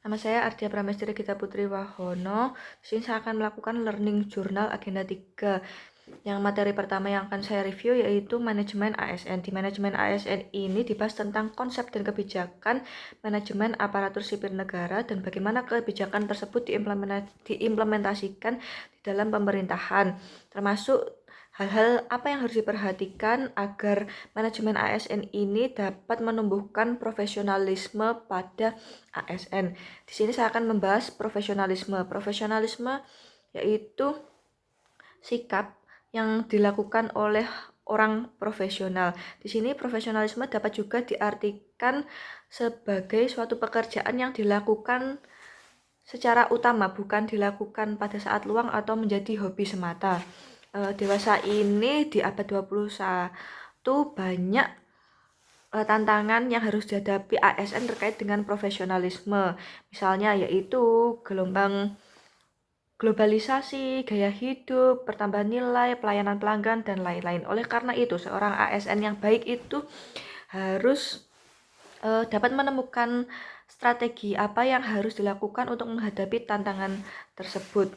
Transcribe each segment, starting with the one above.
Nama saya Ardia Pramestri Gita Putri Wahono. Di sini saya akan melakukan learning journal agenda 3. Yang materi pertama yang akan saya review yaitu manajemen ASN. Di manajemen ASN ini dibahas tentang konsep dan kebijakan manajemen aparatur sipil negara dan bagaimana kebijakan tersebut diimplementasikan di dalam pemerintahan, termasuk hal-hal apa yang harus diperhatikan agar manajemen ASN ini dapat menumbuhkan profesionalisme pada ASN. Di sini saya akan membahas profesionalisme. Profesionalisme yaitu sikap yang dilakukan oleh orang profesional. Di sini profesionalisme dapat juga diartikan sebagai suatu pekerjaan yang dilakukan secara utama, bukan dilakukan pada saat luang atau menjadi hobi semata. Dewasa ini di abad 21 banyak tantangan yang harus dihadapi ASN terkait dengan profesionalisme. Misalnya yaitu gelombang globalisasi, gaya hidup, pertambahan nilai, pelayanan pelanggan, dan lain-lain. Oleh karena itu, seorang ASN yang baik itu harus dapat menemukan strategi apa yang harus dilakukan untuk menghadapi tantangan tersebut.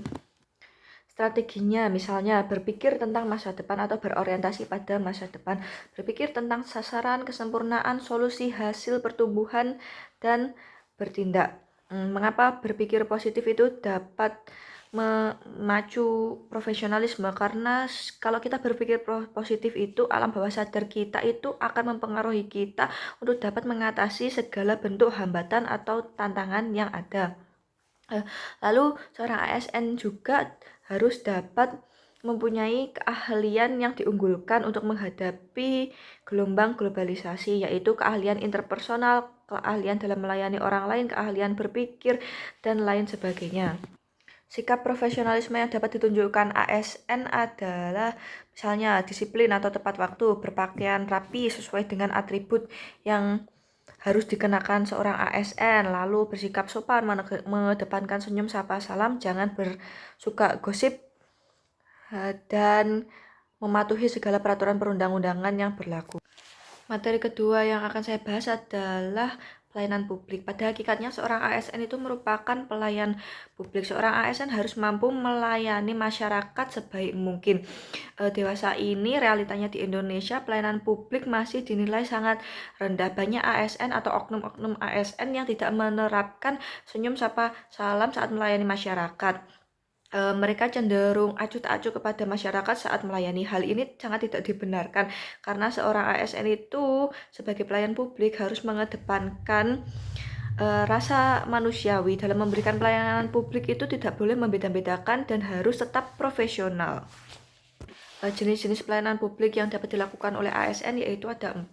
Strateginya misalnya berpikir tentang masa depan atau berorientasi pada masa depan, berpikir tentang sasaran, kesempurnaan, solusi, hasil pertumbuhan, dan bertindak. Mengapa berpikir positif itu dapat memacu profesionalisme? Karena kalau kita berpikir positif itu, alam bawah sadar kita itu akan mempengaruhi kita untuk dapat mengatasi segala bentuk hambatan atau tantangan yang ada. Lalu seorang ASN juga harus dapat mempunyai keahlian yang diunggulkan untuk menghadapi gelombang globalisasi, yaitu keahlian interpersonal, keahlian dalam melayani orang lain, keahlian berpikir, dan lain sebagainya. Sikap profesionalisme yang dapat ditunjukkan ASN adalah misalnya disiplin atau tepat waktu, berpakaian rapi sesuai dengan atribut yang harus dikenakan seorang ASN, lalu bersikap sopan, mengedepankan senyum, sapa, salam, jangan bersuka gosip, dan mematuhi segala peraturan perundang-undangan yang berlaku. Materi kedua yang akan saya bahas adalah pelayanan publik. Pada hakikatnya seorang ASN itu merupakan pelayan publik. Seorang ASN harus mampu melayani masyarakat sebaik mungkin. Dewasa ini realitanya di Indonesia pelayanan publik masih dinilai sangat rendah. Banyak ASN atau oknum-oknum ASN yang tidak menerapkan senyum sapa salam saat melayani masyarakat. Mereka cenderung acuh tak acuh kepada masyarakat saat melayani. Hal ini sangat tidak dibenarkan karena seorang ASN itu sebagai pelayan publik harus mengedepankan rasa manusiawi. Dalam memberikan pelayanan publik itu tidak boleh membeda-bedakan dan harus tetap profesional. Jenis-jenis pelayanan publik yang dapat dilakukan oleh ASN yaitu ada 4.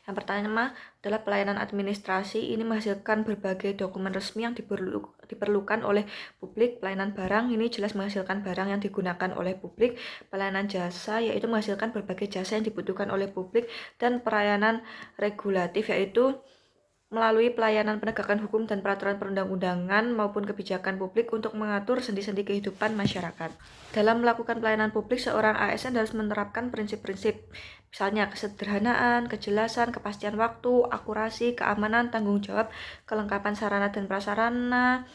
Yang pertama adalah pelayanan administrasi. Ini menghasilkan berbagai dokumen resmi yang diperlukan oleh publik. Pelayanan barang ini jelas menghasilkan barang yang digunakan oleh publik. Pelayanan jasa yaitu menghasilkan berbagai jasa yang dibutuhkan oleh publik. Dan pelayanan regulatif yaitu melalui pelayanan penegakan hukum dan peraturan perundang-undangan maupun kebijakan publik untuk mengatur sendi-sendi kehidupan masyarakat. Dalam melakukan pelayanan publik, seorang ASN harus menerapkan prinsip-prinsip, misalnya kesederhanaan, kejelasan, kepastian waktu, akurasi, keamanan, tanggung jawab, kelengkapan sarana dan prasarana,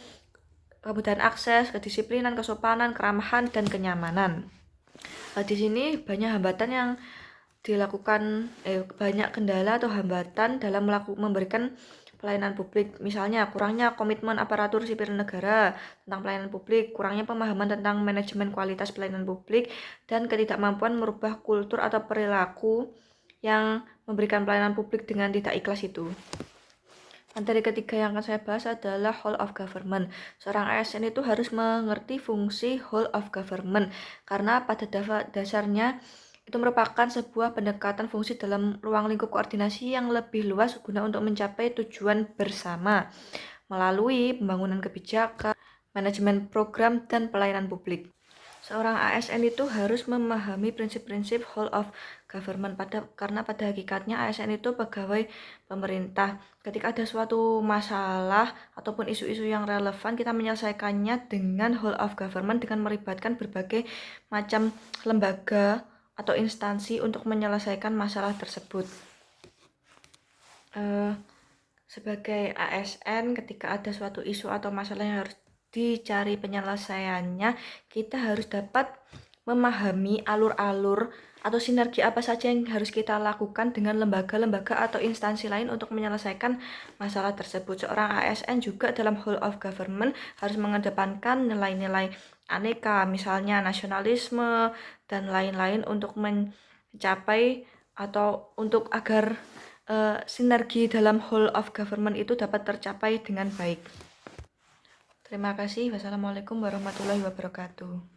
kemudahan akses, kedisiplinan, kesopanan, keramahan, dan kenyamanan. Di sini banyak hambatan yang dilakukan banyak kendala atau hambatan dalam memberikan pelayanan publik. Misalnya kurangnya komitmen aparatur sipil negara tentang pelayanan publik, kurangnya pemahaman tentang manajemen kualitas pelayanan publik, dan ketidakmampuan merubah kultur atau perilaku yang memberikan pelayanan publik dengan tidak ikhlas itu. Materi ketiga yang akan saya bahas adalah whole of government. Seorang ASN itu harus mengerti fungsi whole of government karena pada dasarnya itu merupakan sebuah pendekatan fungsi dalam ruang lingkup koordinasi yang lebih luas guna untuk mencapai tujuan bersama melalui pembangunan kebijakan, manajemen program, dan pelayanan publik. Seorang ASN itu harus memahami prinsip-prinsip whole of government karena pada hakikatnya ASN itu pegawai pemerintah. Ketika ada suatu masalah ataupun isu-isu yang relevan, kita menyelesaikannya dengan whole of government dengan melibatkan berbagai macam lembaga atau instansi untuk menyelesaikan masalah tersebut. Sebagai ASN, ketika ada suatu isu atau masalah yang harus dicari penyelesaiannya, kita harus dapat memahami alur-alur atau sinergi apa saja yang harus kita lakukan dengan lembaga-lembaga atau instansi lain untuk menyelesaikan masalah tersebut. Seorang ASN juga dalam whole of government harus mengedepankan nilai-nilai aneka, misalnya nasionalisme dan lain-lain untuk mencapai atau untuk agar sinergi dalam whole of government itu dapat tercapai dengan baik. Terima kasih. Wassalamualaikum warahmatullahi wabarakatuh.